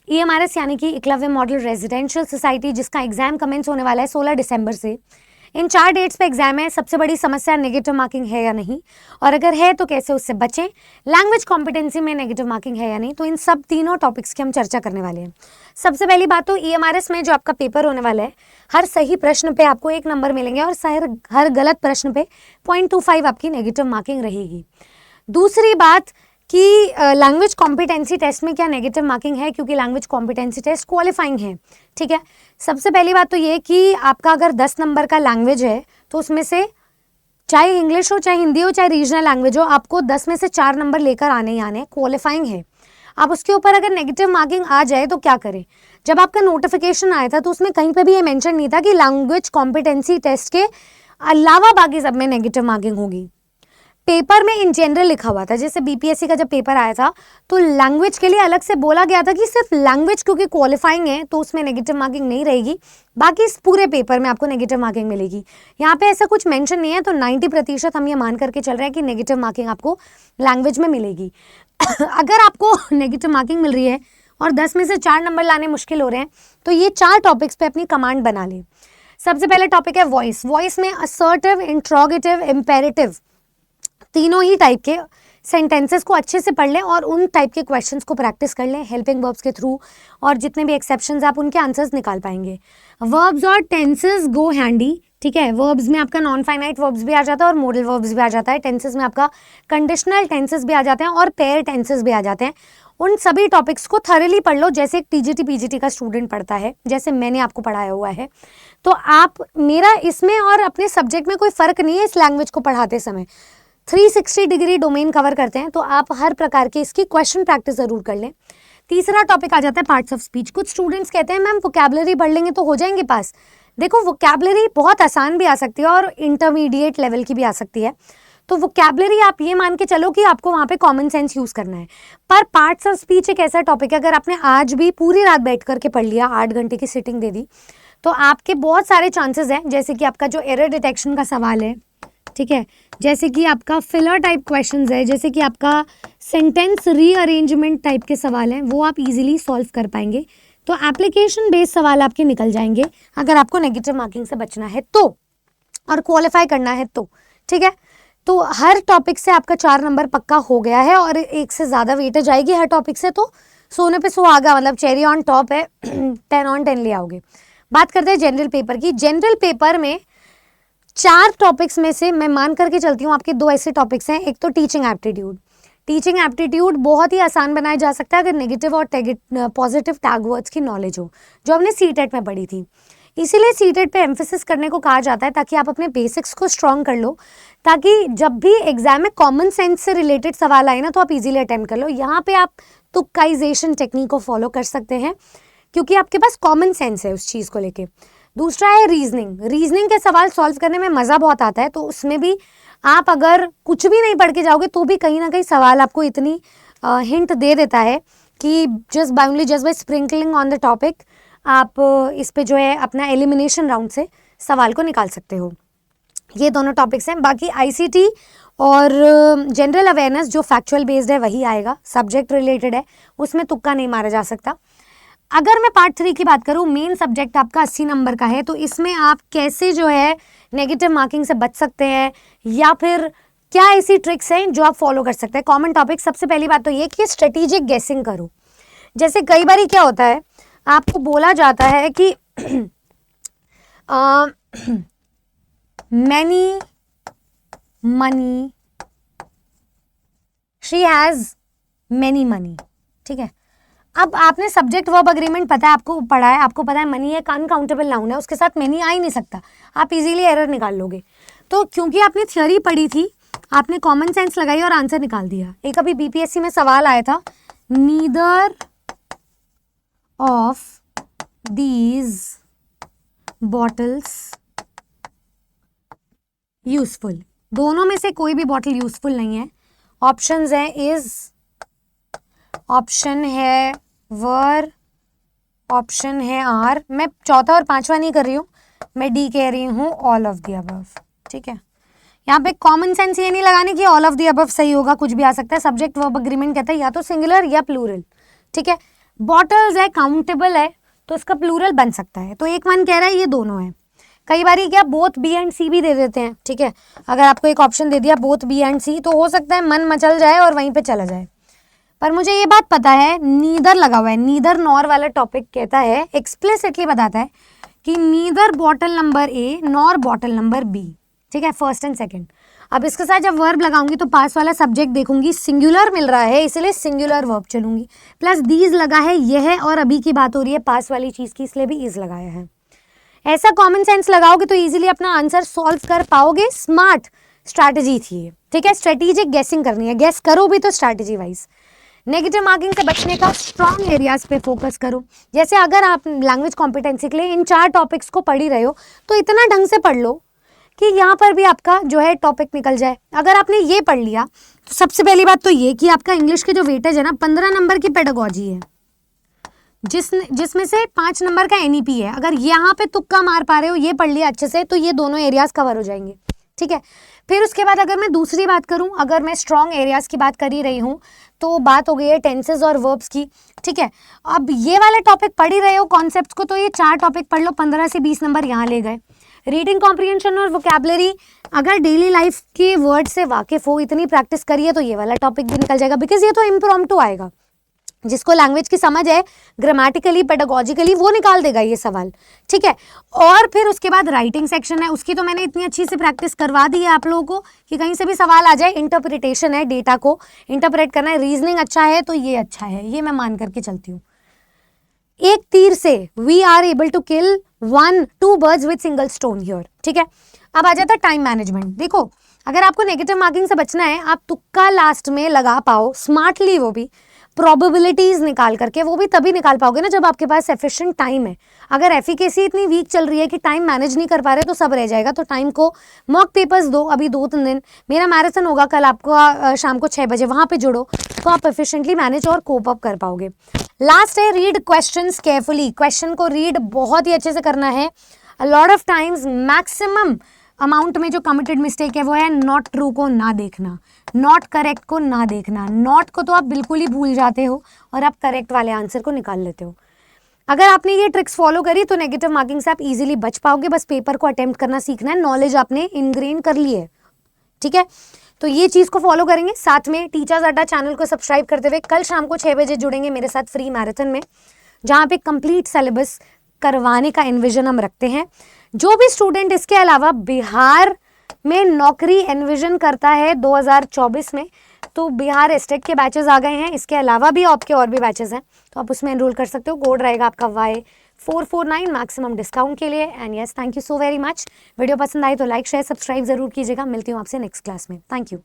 EMRS यानी कि Eklavya model residential society, जिसका एग्जाम कमेंस होने वाला है 16 दिसंबर से। इन 4 डेट्स पे एग्जाम है। सबसे बड़ी समस्या नेगेटिव मार्किंग है या नहीं, और अगर है तो कैसे उससे बचें। लैंग्वेज कॉम्पिटेंसी में नेगेटिव मार्किंग है या नहीं, तो इन सब तीनों टॉपिक्स की हम चर्चा करने वाले हैं। सबसे पहली बात तो EMRS में जो आपका पेपर होने वाला है, हर सही प्रश्न पे आपको 1 नंबर मिलेंगे और हर गलत प्रश्न पे 0.25 आपकी नेगेटिव मार्किंग रहेगी। दूसरी बात कि लैंग्वेज कॉम्पिटेंसी टेस्ट में क्या नेगेटिव मार्किंग है, क्योंकि लैंग्वेज कॉम्पिटेंसी टेस्ट क्वालिफाइंग है, ठीक है। सबसे पहली बात तो ये कि आपका अगर 10 नंबर का लैंग्वेज है तो उसमें से चाहे इंग्लिश हो, चाहे हिंदी हो, चाहे रीजनल लैंग्वेज हो, आपको 10 में से 4 नंबर लेकर आने ही आने, क्वालिफाइंग है। अब उसके ऊपर अगर नेगेटिव मार्किंग आ जाए तो क्या करें। जब आपका नोटिफिकेशन आया था तो उसमें कहीं पे भी ये मेंशन नहीं था कि लैंग्वेज कॉम्पिटेंसी टेस्ट के अलावा बाकी सब में नेगेटिव मार्किंग होगी। पेपर में इन जनरल लिखा हुआ था, जैसे BPSC का जब पेपर आया था तो लैंग्वेज के लिए अलग से बोला गया था कि सिर्फ लैंग्वेज क्योंकि क्वालिफाइंग है तो उसमें नेगेटिव मार्किंग नहीं रहेगी, बाकी इस पूरे पेपर में आपको नेगेटिव मार्किंग मिलेगी। यहाँ पे ऐसा कुछ मेंशन नहीं है, तो 90% हम ये मान करके चल रहे हैं कि नेगेटिव मार्किंग आपको लैंग्वेज में मिलेगी। अगर आपको नेगेटिव मार्किंग मिल रही है और 10 में से 4 नंबर लाने मुश्किल हो रहे हैं, तो ये 4 टॉपिक्स पे अपनी कमांड बना लें। सबसे पहले टॉपिक है वॉइस। वॉइस में असर्टिव, इंट्रोगेटिव, इम्पेरेटिव, तीनों ही टाइप के सेंटेंसेस को अच्छे से पढ़ लें और उन टाइप के क्वेश्चंस को प्रैक्टिस कर लें हेल्पिंग वर्ब्स के थ्रू, और जितने भी एक्सेप्शंस आप उनके आंसर्स निकाल पाएंगे। वर्ब्स और टेंसेस गो हैंडी, ठीक है। वर्ब्स में आपका नॉन फाइनाइट वर्ब्स भी आ जाता है और मॉडल वर्ब्स भी आ जाता है। टेंसेस में आपका कंडीशनल टेंसेस भी आ जाते हैं और पेयर टेंसेस भी आ जाते हैं। उन सभी टॉपिक्स को थॉरली पढ़ लो, जैसे एक TGT PGT का स्टूडेंट पढ़ता है, जैसे मैंने आपको पढ़ाया हुआ है। तो आप, मेरा इसमें और अपने सब्जेक्ट में कोई फर्क नहीं है इस लैंग्वेज को पढ़ाते समय। 360 डिग्री डोमेन कवर करते हैं, तो आप हर प्रकार की इसकी क्वेश्चन प्रैक्टिस जरूर कर लें। तीसरा टॉपिक आ जाता है पार्ट्स ऑफ स्पीच। कुछ स्टूडेंट्स कहते हैं मैम वोकैबुलरी पढ़ लेंगे तो हो जाएंगे पास। देखो, वोकैबुलरी बहुत आसान भी आ सकती है और इंटरमीडिएट लेवल की भी आ सकती है। तो वोकैबुलरी आप ये मान के चलो कि आपको वहाँ पे कॉमन सेंस यूज करना है। पर पार्ट्स ऑफ स्पीच एक ऐसा टॉपिक है, अगर आपने आज भी पूरी रात बैठ करके पढ़ लिया, 8 घंटे की सिटिंग दे दी, तो आपके बहुत सारे चांसेस हैं, जैसे कि आपका जो एरर डिटेक्शन का सवाल है, ठीक है, जैसे कि आपका फिलर टाइप क्वेश्चंस है, जैसे कि आपका सेंटेंस रीअरेंजमेंट टाइप के सवाल हैं, वो आप इजीली सॉल्व कर पाएंगे। तो एप्लीकेशन बेस्ड सवाल आपके निकल जाएंगे अगर आपको नेगेटिव मार्किंग से बचना है तो, और क्वालिफाई करना है तो, ठीक है। तो हर टॉपिक से आपका 4 नंबर पक्का हो गया है और 1 से ज़्यादा वेटेज आएगी हर टॉपिक से, तो सोने पे सुहागा, मतलब चेरी ऑन टॉप है। 10 on 10 ले आओगे। बात करते हैं जनरल पेपर की। जनरल पेपर में 4 टॉपिक्स में से मैं मान करके चलती हूँ आपके 2 ऐसे टॉपिक्स हैं। एक तो टीचिंग एप्टीट्यूड। टीचिंग एप्टीट्यूड बहुत ही आसान बनाया जा सकता है अगर नेगेटिव और पॉजिटिव टैग वर्ड्स की नॉलेज हो, जो हमने CTET में पढ़ी थी। इसीलिए CTET पे एम्फेसिस करने को कहा जाता है, ताकि आप अपने बेसिक्स को स्ट्रॉन्ग कर लो, ताकि जब भी एग्जाम में कॉमन सेंस से रिलेटेड सवाल आए ना, तो आप इजीली अटेम्प्ट कर लो। यहाँ पे आप तुक्काइजेशन टेक्निक को फॉलो कर सकते हैं, क्योंकि आपके पास कॉमन सेंस है उस चीज़ को लेके। दूसरा है रीजनिंग। रीजनिंग के सवाल सॉल्व करने में मज़ा बहुत आता है, तो उसमें भी आप अगर कुछ भी नहीं पढ़ के जाओगे तो भी कहीं ना कहीं सवाल आपको इतनी हिंट दे देता है कि just by sprinkling on the topic आप इस पे जो है अपना एलिमिनेशन राउंड से सवाल को निकाल सकते हो। ये दोनों टॉपिक्स हैं। बाकी ICT और जनरल अवेयरनेस जो फैक्चुअल बेस्ड है वही आएगा, सब्जेक्ट रिलेटेड है, उसमें तुक्का नहीं मारा जा सकता। अगर मैं पार्ट 3 की बात करूँ, मेन सब्जेक्ट आपका 80 नंबर का है, तो इसमें आप कैसे जो है नेगेटिव मार्किंग से बच सकते हैं, या फिर क्या ऐसी ट्रिक्स हैं जो आप फॉलो कर सकते हैं। कॉमन टॉपिक, सबसे पहली बात तो ये कि स्ट्रेटेजिक गेसिंग करो। जैसे कई बार क्या होता है, आपको बोला जाता है कि many money, she has many money, ठीक है। अब आपने सब्जेक्ट वर्ब अग्रीमेंट पता है, आपको पढ़ा है, आपको पता है मनी एक अनकाउंटेबल नाउन है, उसके साथ मैनी आ ही नहीं सकता, आप इजीली एरर निकाल लोगे। तो क्योंकि आपने थ्योरी पढ़ी थी, आपने कॉमन सेंस लगाई और आंसर निकाल दिया। एक अभी BPSC में सवाल आया था, neither of these bottles useful. दोनों में से कोई भी बॉटल यूजफुल नहीं है। ऑप्शंस हैं इज, ऑप्शन है वर, ऑप्शन है आर। मैं चौथा और पांचवा नहीं कर रही हूँ, मैं डी कह रही हूँ ऑल ऑफ द अबव, ठीक है। यहाँ पे कॉमन सेंस ये नहीं लगाने कि ऑल ऑफ द अबव सही होगा, कुछ भी आ सकता है। सब्जेक्ट वर्ब अग्रीमेंट कहता है या तो सिंगुलर या प्लूरल, ठीक है। बॉटल्स है, काउंटेबल है, तो इसका प्लूरल बन सकता है। तो एक वन कह रहा है ये दोनों है। कई बार क्या बोथ बी एंड सी भी दे देते हैं, ठीक है। अगर आपको एक ऑप्शन दे दिया बोथ बी एंड सी, तो हो सकता है मन मचल जाए और वहीं पे चला जाए। पर मुझे ये बात पता है, नीदर लगा हुआ है, नीदर नॉर वाला टॉपिक कहता है, एक्सप्लिसिटली बताता है कि neither bottle number A nor bottle number B, ठीक है, फर्स्ट एंड सेकंड। अब इसके साथ जब वर्ब लगाऊंगी तो पास वाला सब्जेक्ट देखूंगी, सिंगुलर मिल रहा है इसलिए सिंगुलर वर्ब चलूंगी, प्लस दीज लगा है, यह है, और अभी की बात हो रही है पास वाली चीज की, इसलिए भी इज लगाया है। ऐसा कॉमन सेंस लगाओगे तो इजीली अपना आंसर सॉल्व कर पाओगे। स्मार्ट स्ट्रैटेजी थी ये, ठीक है, स्ट्रेटेजिक गेसिंग करनी है, गेस करो भी तो स्ट्रैटेजी वाइज। नेगेटिव मार्किंग से बचने का स्ट्रॉन्ग एरियाज पे फोकस करो। जैसे अगर आप लैंग्वेज कॉम्पिटेंसी के लिए इन 4 टॉपिक्स को पढ़ ही रहे हो तो इतना ढंग से पढ़ लो कि यहाँ पर भी आपका जो है टॉपिक निकल जाए। अगर आपने ये पढ़ लिया तो सबसे पहली बात तो ये कि आपका इंग्लिश के जो वेटेज है ना 15 नंबर की पेडागोजी है, जिसमें से 5 नंबर का एनईपी है। अगर यहाँ पे तुक्का मार पा रहे हो, ये पढ़ लिया अच्छे से, तो ये दोनों एरियाज कवर हो जाएंगे, ठीक है। फिर उसके बाद अगर मैं दूसरी बात करूं, अगर मैं स्ट्रॉन्ग एरियाज की बात कर ही रही हूं तो बात हो गई है टेंसेस और वर्ब्स की, ठीक है। अब ये वाले टॉपिक पढ़ ही रहे हो कॉन्सेप्ट्स को, तो ये 4 टॉपिक पढ़ लो, 15 से 20 नंबर यहाँ ले गए। रीडिंग कॉम्प्रिहेंशन और वोकैबुलरी, अगर डेली लाइफ के वर्ड से वाकिफ हो, इतनी प्रैक्टिस करिए तो ये वाला टॉपिक भी निकल जाएगा, बिकॉज ये तो इम्प्रॉम्प्टू आएगा। जिसको लैंग्वेज की समझ है ग्रामेटिकली पेडागोजिकली, वो निकाल देगा ये सवाल, ठीक है। और फिर उसके बाद राइटिंग सेक्शन है, उसकी तो मैंने इतनी अच्छी से प्रैक्टिस करवा दी है आप लोगों को कि कहीं से भी सवाल आ जाए। इंटरप्रिटेशन है, डेटा को इंटरप्रेट करना है, रीजनिंग अच्छा है तो ये अच्छा है, ये मैं मान करके चलती हूँ। एक तीर से we are able to kill 2 birds with single stone here, ठीक है। अब आ जाता है टाइम मैनेजमेंट। देखो, अगर आपको नेगेटिव मार्किंग से बचना है, आप तुक्का लास्ट में लगा पाओ स्मार्टली, वो भी प्रोबेबिलिटीज निकाल करके, वो भी तभी निकाल पाओगे ना जब आपके पास एफिशिएंट टाइम है। अगर एफिकेसी इतनी वीक चल रही है कि टाइम मैनेज नहीं कर पा रहे तो सब रह जाएगा। तो टाइम को मॉक पेपर्स दो, अभी 2-3 दिन मेरा मैराथन होगा कल आपको शाम को 6 बजे, वहां पे जुड़ो तो आप एफिशिएंटली मैनेज और कोप अप कर पाओगे। लास्ट है रीड क्वेश्चंस केयरफुली। क्वेश्चन को रीड बहुत ही अच्छे से करना है। A lot of times maximum amount में जो कमिटेड मिस्टेक है वो है नॉट ट्रू को ना देखना, नॉट करेक्ट को ना देखना। नॉट को तो आप बिल्कुल ही भूल जाते हो और आप करेक्ट वाले आंसर को निकाल लेते हो। अगर आपने ये ट्रिक्स फॉलो करी तो नेगेटिव मार्किंग से आप इजीली बच पाओगे। बस पेपर को अटेम्प्ट करना सीखना है, नॉलेज आपने इनग्रेन कर ली है, ठीक है। तो ये चीज़ को फॉलो करेंगे। साथ में टीचर्स अड्डा चैनल को सब्सक्राइब करते हुए कल शाम को 6 बजे जुड़ेंगे मेरे साथ फ्री मैराथन में, जहाँ पे कंप्लीट सिलेबस करवाने का एनविजन हम रखते हैं। जो भी स्टूडेंट इसके अलावा बिहार में नौकरी एनविजन करता है 2024 में, तो बिहार स्टेट के बैचेस आ गए हैं। इसके अलावा भी आपके और भी बैचेस हैं, तो आप उसमें एनरोल कर सकते हो। कोड रहेगा आपका Y449 मैक्सिमम डिस्काउंट के लिए। And yes, thank you so very much. Video पसंद आई तो लाइक शेयर सब्सक्राइब जरूर कीजिएगा। मिलती हूँ आपसे नेक्स्ट क्लास में। Thank you.